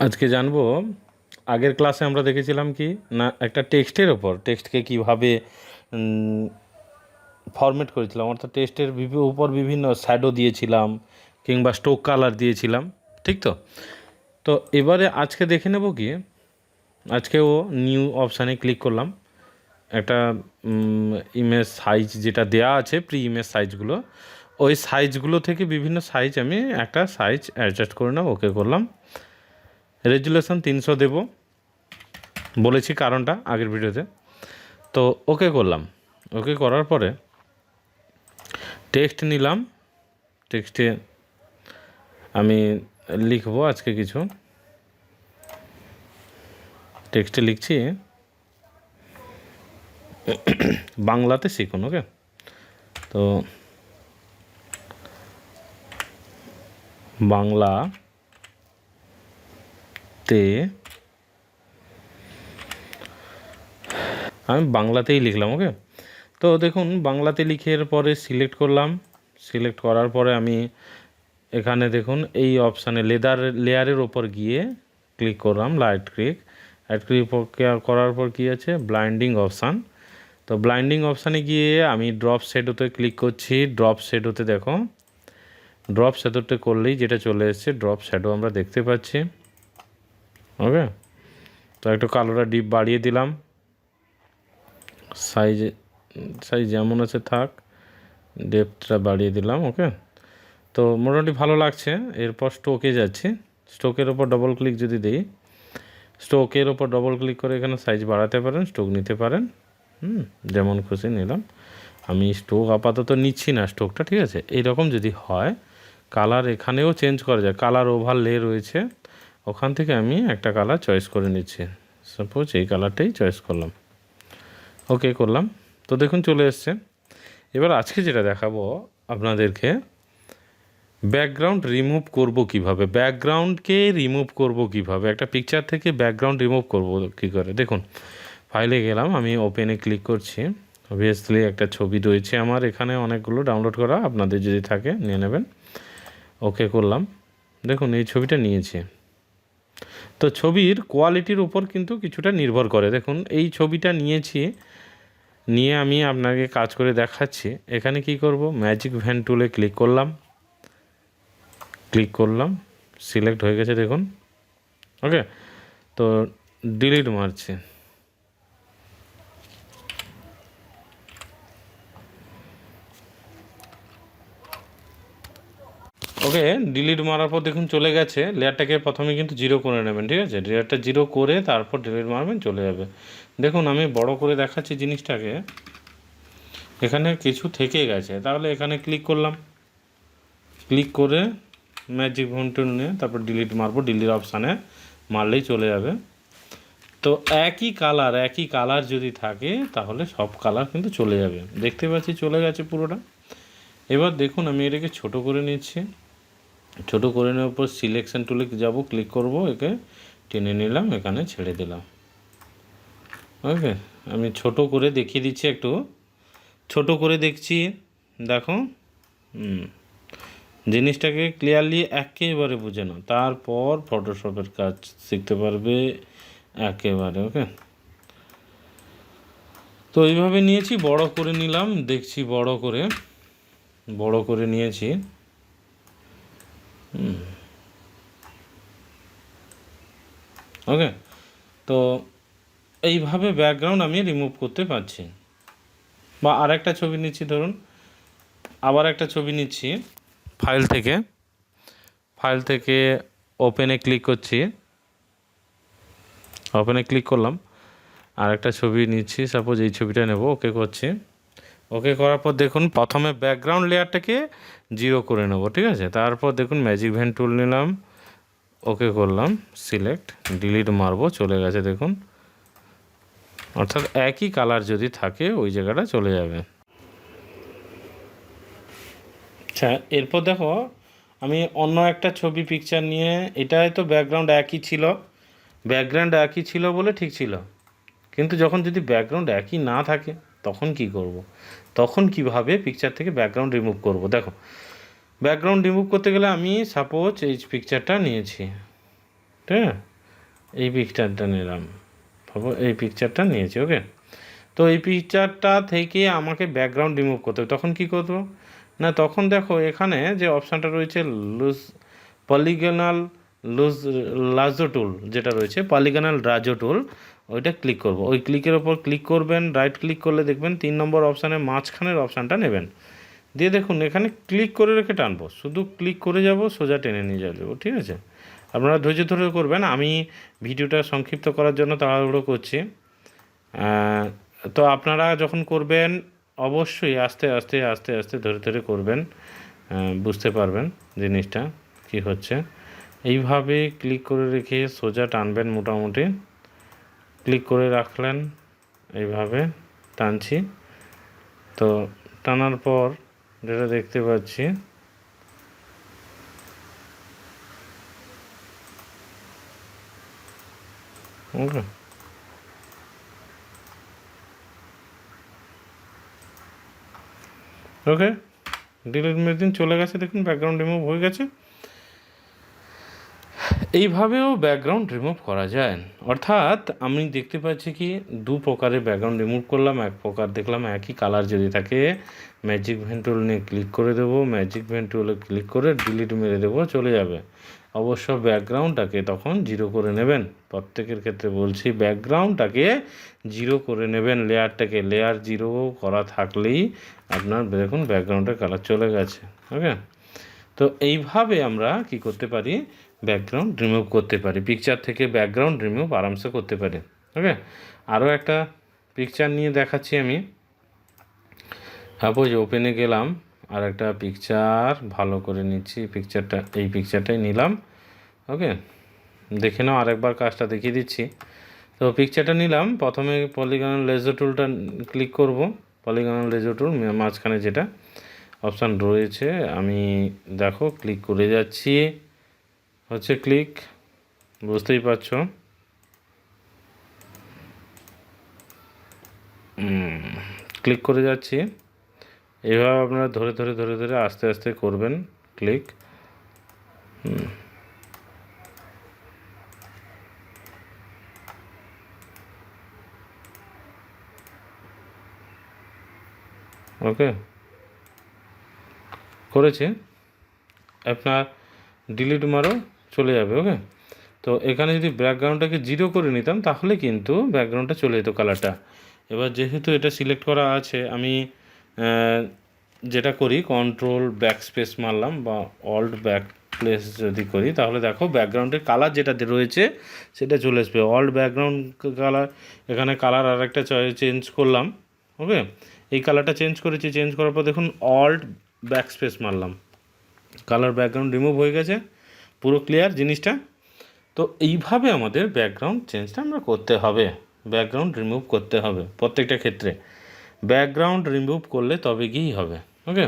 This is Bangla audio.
আজকে জানবো আগের ক্লাসে আমরা দেখেছিলাম কি না একটা টেক্সটের ওপর টেক্সটকে কীভাবে ফরম্যাট করেছিলাম, অর্থাৎ টেক্সটের উপর বিভিন্ন শ্যাডো দিয়েছিলাম কিংবা স্ট্রোক কালার দিয়েছিলাম, ঠিক তো? তো এবারে আজকে দেখে নেব কি, আজকেও নিউ অপশানে ক্লিক করলাম। একটা ইমেজ সাইজ যেটা দেয়া আছে, প্রি ইমেজ সাইজগুলো, ওই সাইজগুলো থেকে বিভিন্ন সাইজ আমি একটা সাইজ অ্যাডজাস্ট করে নেব। ওকে করলাম। রেজুলেশন 300 দেব, বলেছি কারণটা আগের ভিডিওতে। তো ওকে করলাম। ওকে করার পরে টেক্সট নিলাম। টেক্সটে আমি লিখবো আজকে কিছু। টেক্সটে লিখছি বাংলাতে শিখুন। ওকে, তো বাংলাতে আমি বাংলাতেই লিখলাম। ওকে, তো দেখুন বাংলাতে লিখের পরে সিলেক্ট করলাম। সিলেক্ট করার পরে আমি এখানে দেখুন এই অপশানে লেয়ারের ওপর গিয়ে ক্লিক করলাম, রাইট ক্লিক করার পর কী আছে, ব্লাইন্ডিং অপশান। তো ব্লাইন্ডিং অপশানে গিয়ে আমি ড্রপ শ্যাডোতে ক্লিক করছি। ড্রপ শ্যাডোতে দেখো, ড্রপ শ্যাডোতে করলেই যেটা চলে এসছে ড্রপ শ্যাডো আমরা দেখতে পাচ্ছি। ওকে, তো একটু কালোটা ডিপ বাড়িয়ে দিলাম। সাইজ যেমন আছে থাক, ডেপথটা বাড়িয়ে দিলাম। ওকে, তো মোটামুটি ভালো লাগছে। এরপর স্ট্রোকে যাচ্ছি। স্ট্রোকের ওপর ডবল ক্লিক যদি দিই, স্ট্রোকের ওপর ডবল ক্লিক করে এখানে সাইজ বাড়াতে পারেন, স্ট্রোক নিতে পারেন, যেমন খুশি নিলাম। আমি স্ট্রোক আপাতত নিচ্ছি না, স্ট্রোকটা ঠিক আছে। এইরকম যদি হয়, কালার এখানেও চেঞ্জ করা যায়। কালার ওভারলে রয়েছে, ওখান থেকে আমি একটা কালার চয়েস করে নিচ্ছি। সাপোজ এই কালারটাই চয়েস করলাম। ওকে করলাম। তো দেখুন চলে এসছে। এবার আজকে যেটা দেখাবো আপনাদেরকে, ব্যাকগ্রাউন্ড রিমুভ করব কিভাবে, ব্যাকগ্রাউন্ডকে রিমুভ করব কিভাবে, একটা পিকচার থেকে ব্যাকগ্রাউন্ড রিমুভ করব কী করে। দেখুন ফাইলে গেলাম, আমি ওপেনে ক্লিক করছি। অবভিয়াসলি একটা ছবি রয়েছে আমার এখানে, অনেকগুলো ডাউনলোড করা, আপনাদের যদি থাকে নিয়ে নেবেন। ওকে করলাম। দেখুন এই ছবিটা নিয়েছি। তো ছবির কোয়ালিটির উপর কিন্তু কিছুটা নির্ভর করে। দেখুন এই ছবিটা নিয়েছি, নিয়ে আমি আপনাকে কাজ করে দেখাচ্ছি। এখানে কি করব, ম্যাজিক ভ্যান টুলে ক্লিক করলাম। সিলেক্ট হয়ে গেছে দেখুন। ওকে, তো ডিলিট মারছি। ওকে, ডিলিট মারার পর দেখুন চলে গেছে। লেয়ারটাকে প্রথমে কিন্তু 0 করে নেবেন, ঠিক আছে। লেয়ারটা 0 করে তারপর ডিলিট মারবেন, চলে যাবে। দেখুন আমি বড় করে দেখাচ্ছি জিনিসটাকে। এখানে কিছু থেকে গেছে, তাহলে এখানে ক্লিক করলাম। ক্লিক করে ম্যাজিক ভ্যান নিয়ে তারপর ডিলিট মারবো। ডিলিট অপশানে মারলেই চলে যাবে। তো একই কালার যদি থাকে তাহলে সব কালার কিন্তু চলে যাবে। দেখতে পাচ্ছি চলে গেছে পুরোটা। এবার দেখুন আমি এটাকে ছোট করে নিচ্ছি। ছোট করে নেওয়ার পর সিলেকশন টুলে যাব, ক্লিক করব, একে টেনে নিলাম, এখানে ছেড়ে দিলাম। ওকে, আমি ছোট করে দেখিয়ে দিচ্ছি, একটু ছোট করে দেখছি। দেখো জিনিসটাকে ক্লিয়ারলি একেবারে বুঝে নাও, তারপর ফটোশপের কাজ শিখতে পারবে একেবারে। ওকে, তো এইভাবে নিয়েছি, বড় করে নিলাম, দেখছি বড় করে নিয়েছি। ওকে, তো এইভাবে ব্যাকগ্রাউন্ড আমি রিমুভ করতে পারছি। বা আর একটা ছবি নিচ্ছি, ধরুন আবার একটা ছবি নিচ্ছি ফাইল থেকে ওপেনে ক্লিক করছি। ওপেনে ক্লিক করলাম, আর একটা ছবি নিচ্ছি, সাপোজ এই ছবিটা নেব। ওকে করছি। ওকে করার পর দেখুন প্রথমে ব্যাকগ্রাউন্ড লেয়ারটাকে 0 করে নেব, ঠিক আছে। তারপর দেখুন ম্যাজিক ভ্যান টুল নিলাম, ওকে করলাম, সিলেক্ট, ডিলিট মারবো, চলে গেছে দেখুন। অর্থাৎ একই কালার যদি থাকে ওই জায়গাটা চলে যাবে। আচ্ছা, এরপর দেখো আমি অন্য একটা ছবি পিকচার নিয়ে, এটাই তো ব্যাকগ্রাউন্ড একই ছিল বলে ঠিক ছিল। কিন্তু যখন যদি ব্যাকগ্রাউন্ড একই না থাকে তখন কি করব, তখন কিভাবে পিকচার থেকে ব্যাকগ্রাউন্ড রিমুভ করব। দেখো ব্যাকগ্রাউন্ড রিমুভ করতে গেলে আমি সাপোজ এই পিকচারটা নিয়েছি, ঠিক আছে, এই পিকচারটা নিলাম, ভাবো এই পিকচারটা নিয়েছি। ওকে, তো এই পিকচারটা থেকে আমাকে ব্যাকগ্রাউন্ড রিমুভ করতে হবে। তখন কি করব না, তখন দেখো এখানে যে অপশানটা রয়েছে লুজ পলিগনাল লুজ লাজো টুল, যেটা রয়েছে পলিগনাল রাজো টুল, ওইটা ক্লিক করব। ওই ক্লিকের ওপর ক্লিক করবেন, রাইট ক্লিক করলে দেখবেন 3 নম্বর অপশানে মাঝখানের অপশানটা নেবেন, দিয়ে দেখুন এখানে ক্লিক করে রেখে টানবো, শুধু ক্লিক করে যাব, সোজা টেনে নিয়ে যাবো। ঠিক আছে, আপনারা ধৈর্য ধরে করবেন, আমি ভিডিওটা সংক্ষিপ্ত করার জন্য তাড়াহুড়ো করছি। তো আপনারা যখন করবেন অবশ্যই আস্তে আস্তে আস্তে আস্তে ধরে ধরে করবেন, বুঝতে পারবেন জিনিসটা কি হচ্ছে। এইভাবে ক্লিক করে রেখে সোজা টানবেন, মোটামুটি ক্লিক করে রাখলেন, এইভাবে টানছি। তো টানার পর যেটা দেখতে পাচ্ছি, ওকে, ওকে, ডিলিট মেশিন চলে গেছে, দেখুন ব্যাকগ্রাউন্ড রিমুভ হয়ে গেছে। এইভাবেও ব্যাকগ্রাউন্ড রিমুভ করা যায়, অর্থাৎ আমি দেখতে পাচ্ছি কি 2 প্রকারের ব্যাকগ্রাউন্ড রিমুভ করলাম। এক প্রকার দেখলাম একই কালার যদি থাকে, ম্যাজিক ভেন টুল নিয়ে ক্লিক করে দেবো, ম্যাজিক ভেন টুলে ক্লিক করে ডিলিট মেরে দেবো, চলে যাবে। অবশ্য ব্যাকগ্রাউন্ডটাকে তখন 0 করে নেবেন, প্রত্যেকের ক্ষেত্রে বলছি ব্যাকগ্রাউন্ডটাকে 0 করে নেবেন, লেয়ারটাকে লেয়ার 0 করা থাকলেই আপনার দেখুন ব্যাকগ্রাউন্ডের কালার চলে গেছে। ওকে, তো এইভাবে আমরা কি করতে পারি, ব্যাকগ্রাউন্ড রিমুভ করতে পারি, পিকচার থেকে ব্যাকগ্রাউন্ড রিমুভ আরামসে করতে পারি। ওকে, আরও একটা পিকচার নিয়ে দেখাচ্ছি আমি। সাপোজ ওপেনে গেলাম, আর একটা পিকচার ভালো করে নিচ্ছি, পিকচারটা এই পিকচারটাই নিলাম। ওকে, দেখে নাও, আরেকবার কাজটা দেখিয়ে দিচ্ছি। তো পিকচারটা নিলাম, প্রথমে পলিগনাল লেজার টুলটা ক্লিক করব, পলিগনাল লেজার টুল মাঝখানে যেটা অপশান রয়েছে, আমি দেখো ক্লিক করে যাচ্ছি, হচ্ছে ক্লিক, বুঝতেই পারছো। ক্লিক করে যাচ্ছি, এইভাবে আপনারা ধরে ধরে ধরে ধরে আস্তে আস্তে করবেন ক্লিক। ওকে, করেছি, আপনার ডিলিট মারো, চলে যাবে। ওকে, তো এখানে যদি ব্যাকগ্রাউন্ডটাকে 0 করে নিতাম তাহলে কিন্তু ব্যাকগ্রাউন্ডটা চলে যেত কালারটা। এবার যেহেতু এটা সিলেক্ট করা আছে, আমি যেটা করি কন্ট্রোল ব্যাক স্পেস মারলাম, বা অল্ট ব্যাক প্লেস যদি করি, তাহলে দেখো ব্যাকগ্রাউন্ডের কালার যেটা রয়েছে সেটা চলে আসবে, অল্ট ব্যাকগ্রাউন্ড কালার। এখানে কালার আর একটা চেঞ্জ করলাম। ওকে, এই কালারটা চেঞ্জ করেছি, চেঞ্জ করার পর দেখুন অল্ট ব্যাক স্পেস মারলাম, কালার ব্যাকগ্রাউন্ড রিমুভ হয়ে গেছে, পুরো ক্লিয়ার জিনিসটা। তো এইভাবে আমাদের ব্যাকগ্রাউন্ড চেঞ্জটা আমরা করতে হবে, ব্যাকগ্রাউন্ড রিমুভ করতে হবে প্রত্যেকটা ক্ষেত্রে, ব্যাকগ্রাউন্ড রিমুভ করলে তবে গিয়েই হবে। ওকে।